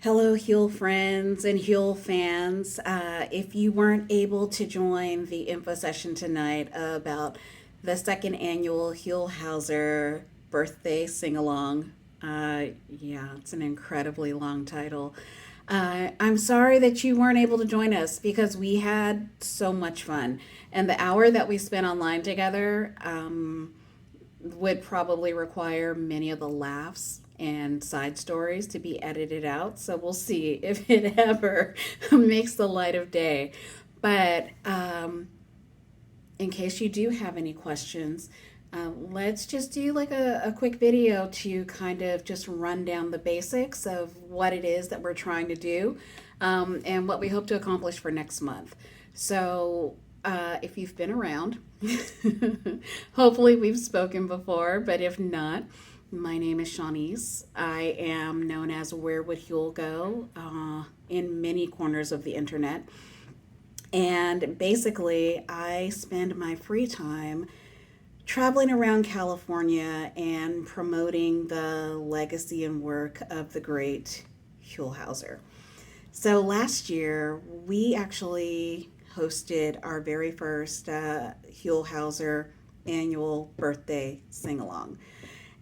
Hello, Huell friends and Huell fans. If you weren't able to join the info session tonight about the second annual Huell Howser Birthday Sing-A-Long, yeah, it's an incredibly long title. I'm sorry that you weren't able to join us because we had so much fun. And the hour that we spent online together, would probably require many of the laughs and side stories to be edited out. So we'll see if it ever makes the light of day. But in case you do have any questions, let's just do like a quick video to kind of just run down the basics of what it is that we're trying to do and what we hope to accomplish for next month. So if you've been around, hopefully we've spoken before, but if not, my name is Shawnice. I am known as Where Would Huell Go in many corners of the internet. And basically, I spend my free time traveling around California and promoting the legacy and work of the great Huell Howser. So last year, we actually hosted our very first Huell Howser annual birthday sing-along.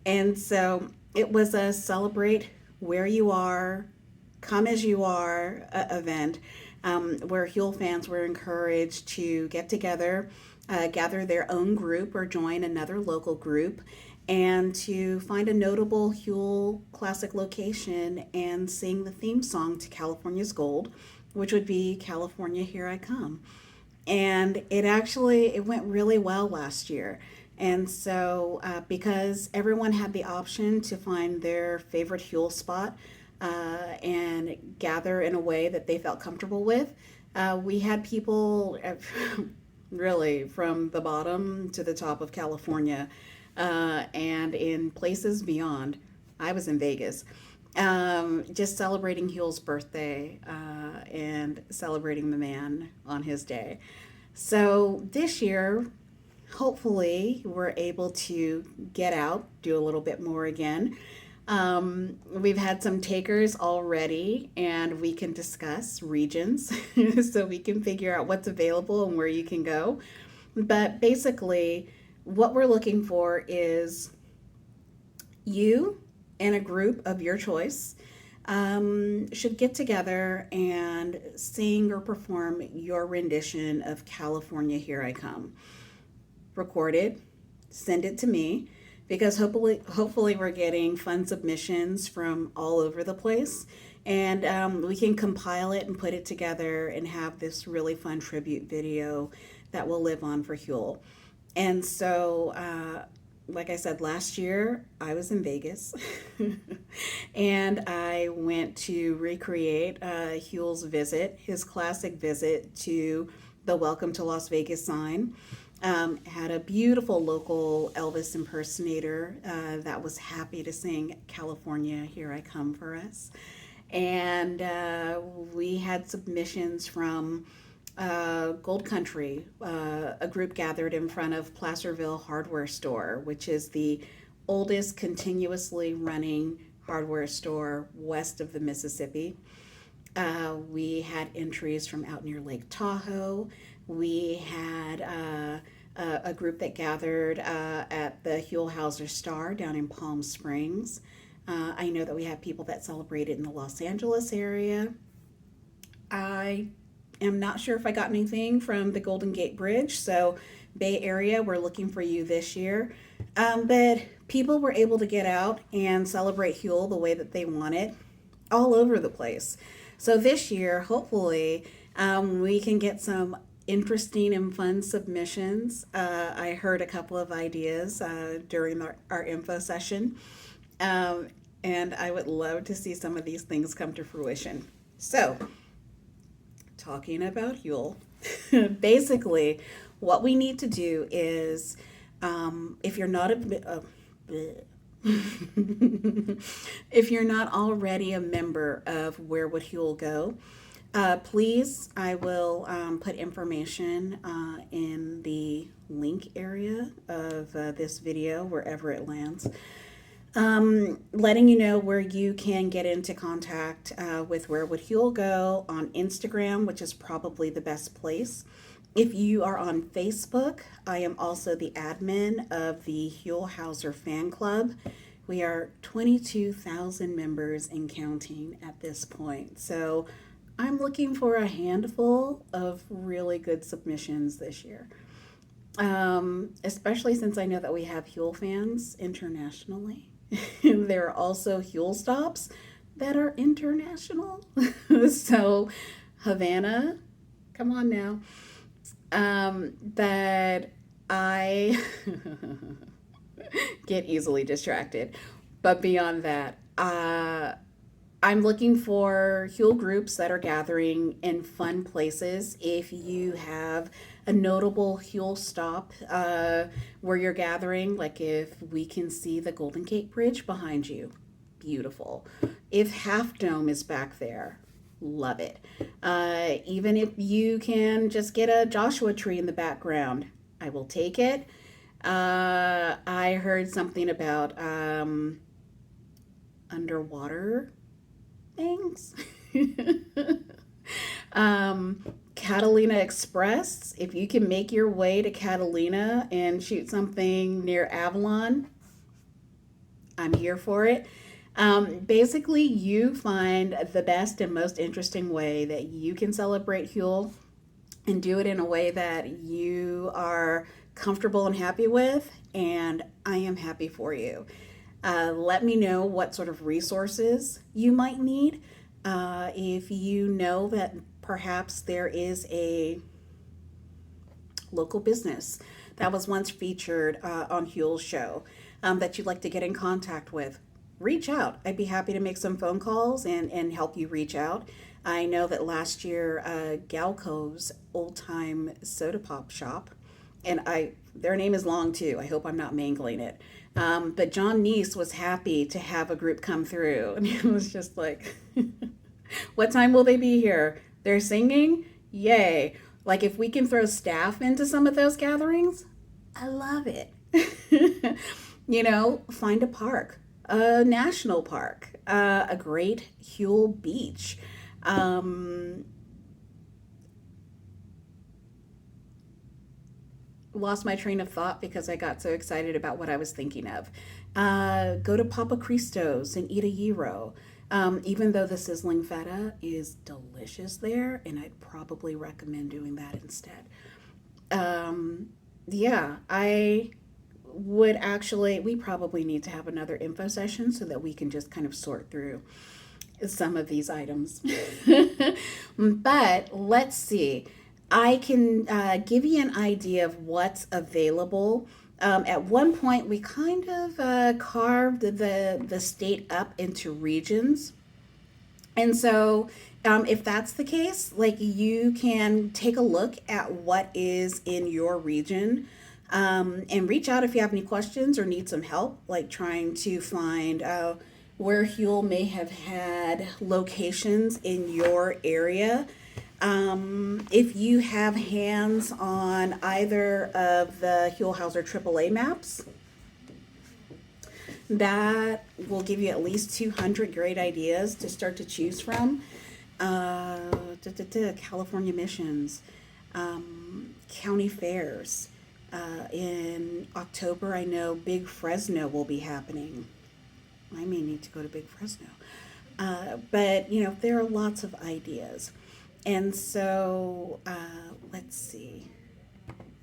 And so it was a celebrate where you are, come as you are event where Huell fans were encouraged to get together, gather their own group or join another local group, and to find a notable Huell classic location and sing the theme song to California's Gold, which would be California Here I Come. And it went really well last year. And so, because everyone had the option to find their favorite Huell spot and gather in a way that they felt comfortable with, we had people really from the bottom to the top of California and in places beyond. I was in Vegas. Just celebrating Huell's birthday and celebrating the man on his day. So this year, hopefully, we're able to get out, do a little bit more again. We've had some takers already, and we can discuss regions so we can figure out what's available and where you can go. But basically, what we're looking for is you and a group of your choice should get together and sing or perform your rendition of California Here I Come. Record it, send it to me, because hopefully we're getting fun submissions from all over the place, and we can compile it and put it together and have this really fun tribute video that will live on for Huell. And so like I said, last year I was in Vegas and I went to recreate Huell's visit, his classic visit to the Welcome to Las Vegas sign. Had a beautiful local Elvis impersonator that was happy to sing California Here I Come for us. And we had submissions from Gold Country, a group gathered in front of Placerville Hardware Store, which is the oldest continuously running hardware store west of the Mississippi. We had entries from out near Lake Tahoe. We had a group that gathered at the Huell Howser Star down in Palm Springs. I know that we have people that celebrated in the Los Angeles area. I am not sure if I got anything from the Golden Gate Bridge, so Bay Area, we're looking for you this year. But people were able to get out and celebrate Huell the way that they wanted all over the place. So this year, hopefully, we can get some interesting and fun submissions. I heard a couple of ideas during our info session, and I would love to see some of these things come to fruition. So, talking about Huell, basically, what we need to do is, if you're not if you're not already a member of Where Would Huell Go, please, I will put information in the link area of this video, wherever it lands. Letting you know where you can get into contact with Where Would Huell Go on Instagram, which is probably the best place. If you are on Facebook, I am also the admin of the Huell Howser Fan Club. We are 22,000 members and counting at this point. So I'm looking for a handful of really good submissions this year. Especially since I know that we have Huell fans internationally. There are also Huell stops that are international. So, Havana, come on now. That I get easily distracted. But beyond that, I'm looking for Huell groups that are gathering in fun places. If you have a notable Huell stop where you're gathering, like if we can see the Golden Gate Bridge behind you, beautiful. If Half Dome is back there, love it. Even if you can just get a Joshua tree in the background, I will take it. I heard something about underwater things. Catalina Express, if you can make your way to Catalina and shoot something near Avalon, I'm here for it. Basically, you find the best and most interesting way that you can celebrate Huell and do it in a way that you are comfortable and happy with, and I am happy for you. Let me know what sort of resources you might need. If you know that perhaps there is a local business that was once featured on Huell's show that you'd like to get in contact with, reach out. I'd be happy to make some phone calls and help you reach out. I know that last year, Galco's Old Time Soda Pop Shop, and their name is long too. I hope I'm not mangling it. But John Neese was happy to have a group come through, and it was just like, what time will they be here? They're singing? Yay. Like, if we can throw staff into some of those gatherings, I love it. Find a park, a national park, a great Huell beach. Lost my train of thought because I got so excited about what I was thinking of. Go to Papa Cristo's and eat a gyro. Even though the sizzling feta is delicious there, and I'd probably recommend doing that instead. Yeah, we probably need to have another info session so that we can just kind of sort through some of these items. But let's see. I can give you an idea of what's available. At one point, we kind of carved the state up into regions. And so, if that's the case, like, you can take a look at what is in your region, and reach out if you have any questions or need some help, like trying to find where Huell may have had locations in your area. If you have hands on either of the Huell Howser AAA maps, that will give you at least 200 great ideas to start to choose from. California missions, county fairs. In October, I know Big Fresno will be happening. I may need to go to Big Fresno. But there are lots of ideas. And so, let's see.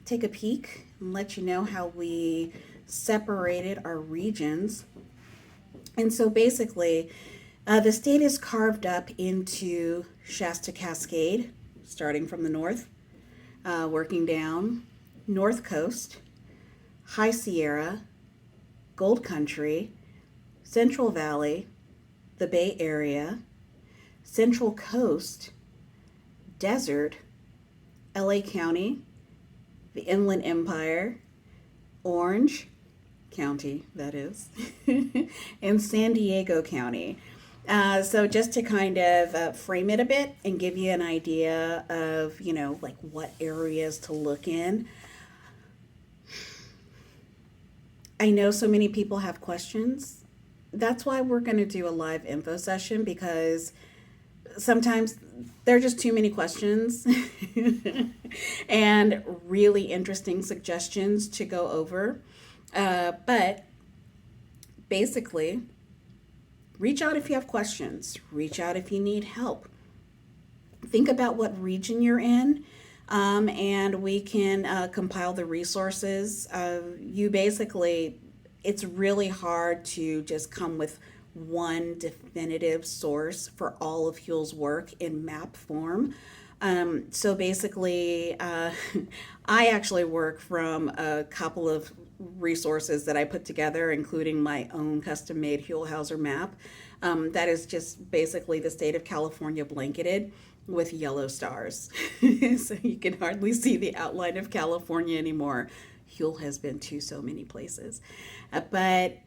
Take a peek and let you know how we separated our regions. And so basically, the state is carved up into Shasta Cascade, starting from the north, working down, North Coast, High Sierra, Gold Country, Central Valley, the Bay Area, Central Coast, Desert, LA County, the Inland Empire, Orange County, that is, and San Diego County. So just to kind of frame it a bit and give you an idea of, like what areas to look in. I know so many people have questions that's why we're going to do a live info session, because sometimes there are just too many questions and really interesting suggestions to go over. But basically, reach out if you have questions, reach out if you need help. Think about what region you're in, and we can compile the resources. You basically, it's really hard to just come with one definitive source for all of Huell's work in map form. So basically, I actually work from a couple of resources that I put together, including my own custom made Huell Howser map. That is just basically the state of California blanketed with yellow stars. So you can hardly see the outline of California anymore. Huell has been to so many places. But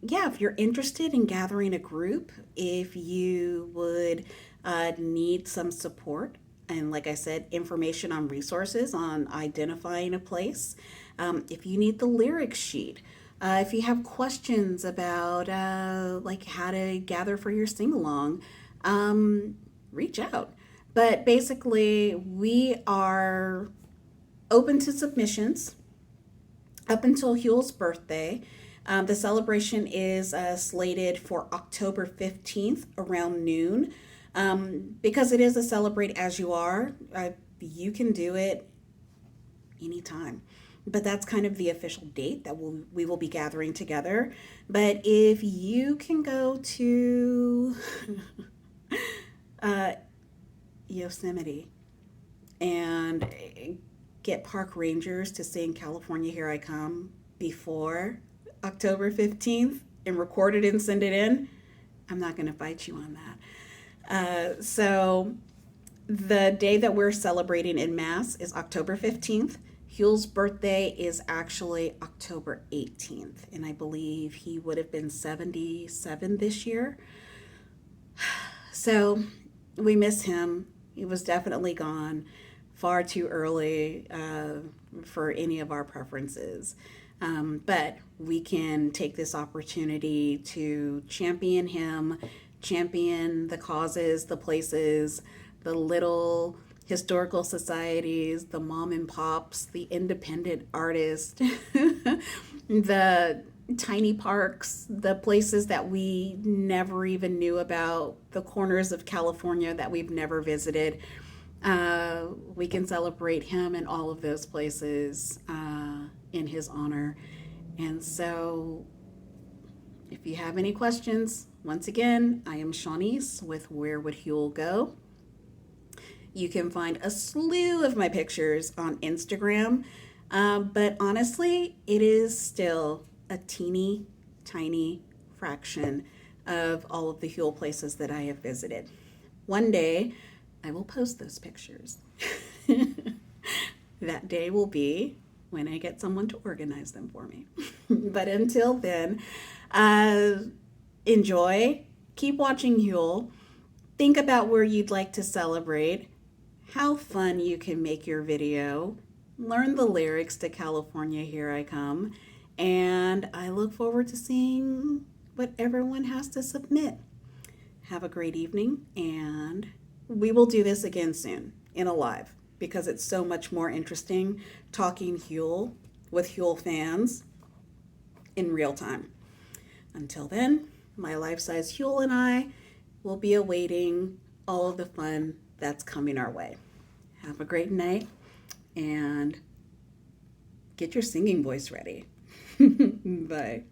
yeah, if you're interested in gathering a group, if you would need some support, and like I said, information on resources on identifying a place, if you need the lyrics sheet, if you have questions about like how to gather for your sing-along, reach out. But basically, we are open to submissions up until Huell's birthday. The celebration is slated for October 15th around noon. Because it is a celebrate as you are, you can do it anytime. But that's kind of the official date that we will be gathering together. But if you can go to Yosemite and get park rangers to sing California Here I Come before October 15th and record it and send it in, I'm not going to fight you on that. So the day that we're celebrating in mass is October 15th. Huell's birthday is actually October 18th, and I believe he would have been 77 this year. So we miss him. He was definitely gone far too early for any of our preferences. But we can take this opportunity to champion him, champion the causes, the places, the little historical societies, the mom and pops, the independent artists, the tiny parks, the places that we never even knew about, the corners of California that we've never visited. We can celebrate him in all of those places in his honor. And so if you have any questions, once again, I am Shawnice with Where Would Huell Go? You can find a slew of my pictures on Instagram, but honestly, it is still a teeny tiny fraction of all of the Huell places that I have visited. One day, I will post those pictures. That day will be when I get someone to organize them for me. But until then, enjoy, keep watching Huell, think about where you'd like to celebrate, how fun you can make your video, learn the lyrics to California Here I Come, and I look forward to seeing what everyone has to submit. Have a great evening, and we will do this again soon in a live, because it's so much more interesting talking Huell with Huell fans in real time. Until then, my life-size Huell and I will be awaiting all of the fun that's coming our way. Have a great night, and get your singing voice ready. Bye.